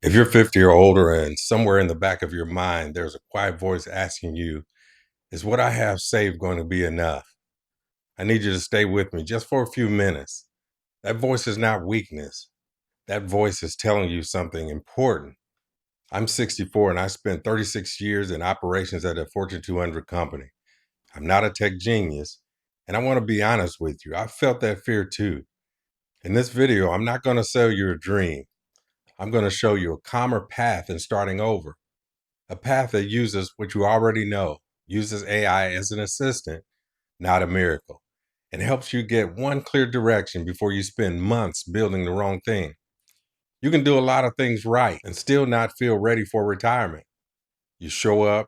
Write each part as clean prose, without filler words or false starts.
If you're 50 or older and somewhere in the back of your mind, there's a quiet voice asking you, is what I have saved going to be enough? I need you to stay with me just for a few minutes. That voice is not weakness. That voice is telling you something important. I'm 64 and I spent 36 years in operations at a Fortune 200 company. I'm not a tech genius. And I want to be honest with you. I felt that fear too. In this video, I'm not going to sell you a dream. I'm going to show you a calmer path in starting over. A path that uses what you already know, uses AI as an assistant, not a miracle, and helps you get one clear direction before you spend months building the wrong thing. You can do a lot of things right and still not feel ready for retirement. You show up,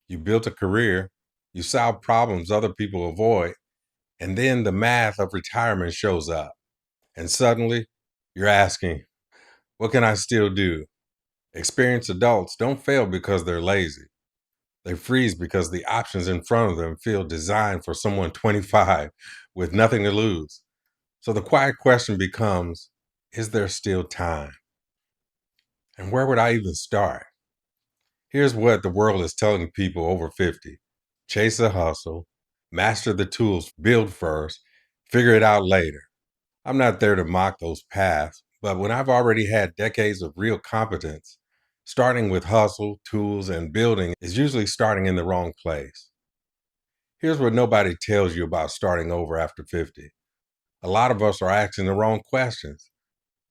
you built a career, you solve problems other people avoid, and then the math of retirement shows up. And suddenly, you're asking, what can I still do? Experienced adults don't fail because they're lazy. They freeze because the options in front of them feel designed for someone 25 with nothing to lose. So the quiet question becomes, is there still time? And where would I even start? Here's what the world is telling people over 50. Chase the hustle, master the tools, build first, figure it out later. I'm not there to mock those paths, but when I've already had decades of real competence, starting with hustle, tools, and building is usually starting in the wrong place. Here's what nobody tells you about starting over after 50. A lot of us are asking the wrong questions.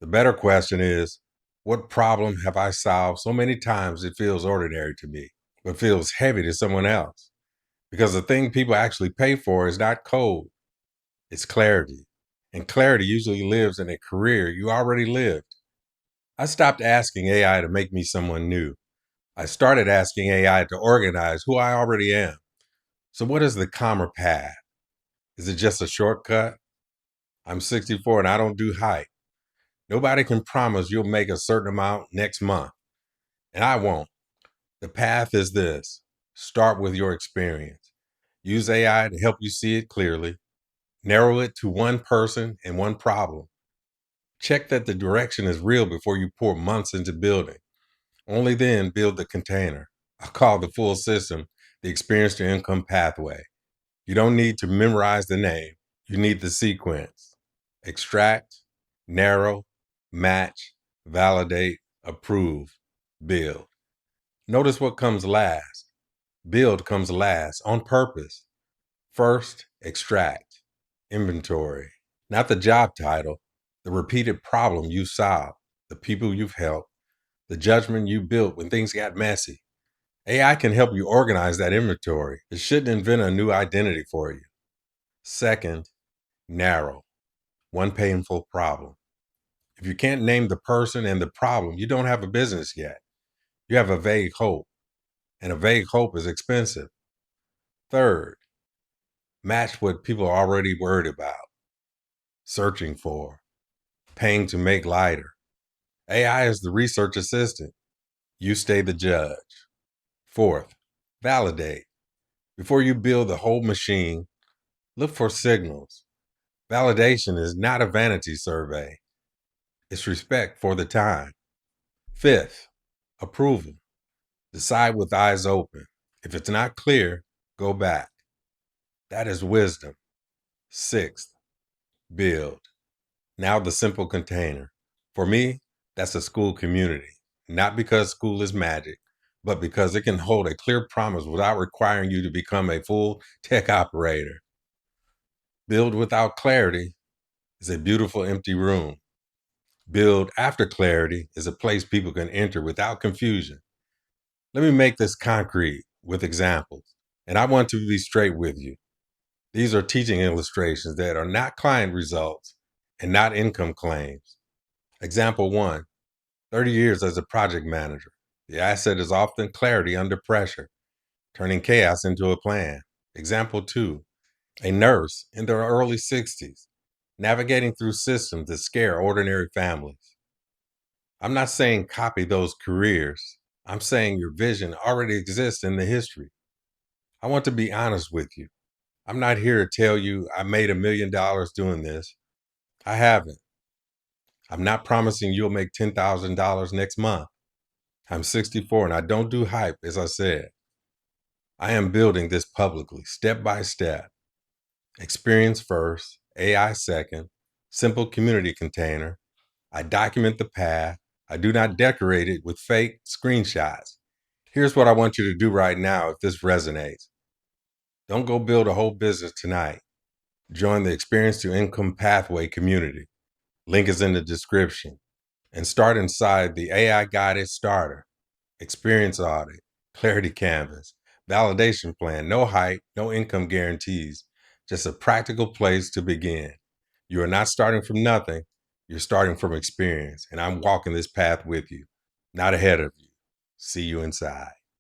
The better question is, what problem have I solved so many times it feels ordinary to me, but feels heavy to someone else? Because the thing people actually pay for is not code, it's clarity. And clarity usually lives in a career you already lived. I stopped asking AI to make me someone new. I started asking AI to organize who I already am. So, what is the calmer path? Is it just a shortcut? I'm 64 and I don't do hype. Nobody can promise you'll make a certain amount next month, and I won't. The path is this: start with your experience. Use AI to help you see it clearly. Narrow it to one person and one problem. Check that the direction is real before you pour months into building. Only then build the container. I call the full system the experience to income pathway. You don't need to memorize the name. You need the sequence. Extract, narrow, match, validate, approve, build. Notice what comes last. Build comes last on purpose. First, extract, inventory. Not the job title, the repeated problem you solved, the people you've helped, the judgment you built when things got messy. AI can help you organize that inventory. It shouldn't invent a new identity for you. Second, narrow, one painful problem. If you can't name the person and the problem, you don't have a business yet. You have a vague hope, and a vague hope is expensive. Third, match what people are already worried about, searching for, paying to make lighter. AI is the research assistant. You stay the judge. Fourth, validate. Before you build the whole machine, look for signals. Validation is not a vanity survey. It's respect for the time. Fifth, approval. Decide with eyes open. If it's not clear, go back. That is wisdom. Sixth, build. Now the simple container. For me, that's a school community. Not because school is magic, but because it can hold a clear promise without requiring you to become a full tech operator. Build without clarity is a beautiful empty room. Build after clarity is a place people can enter without confusion. Let me make this concrete with examples. And I want to be straight with you. These are teaching illustrations that are not client results and not income claims. Example one, 30 years as a project manager. The asset is often clarity under pressure, turning chaos into a plan. Example two, a nurse in their early 60s, navigating through systems that scare ordinary families. I'm not saying copy those careers. I'm saying your vision already exists in the history. I want to be honest with you. I'm not here to tell you I made $1 million doing this. I haven't. I'm not promising you'll make $10,000 next month. I'm 64 and I don't do hype, as I said. I am building this publicly, step by step. Experience first, AI second, simple community container. I document the path. I do not decorate it with fake screenshots. Here's what I want you to do right now if this resonates. Don't go build a whole business tonight. Join the Experience to Income Pathway community. Link is in the description. And start inside the AI Guided Starter, Experience Audit, Clarity Canvas, Validation Plan, no hype, no income guarantees, just a practical place to begin. You are not starting from nothing, you're starting from experience, and I'm walking this path with you, not ahead of you. See you inside.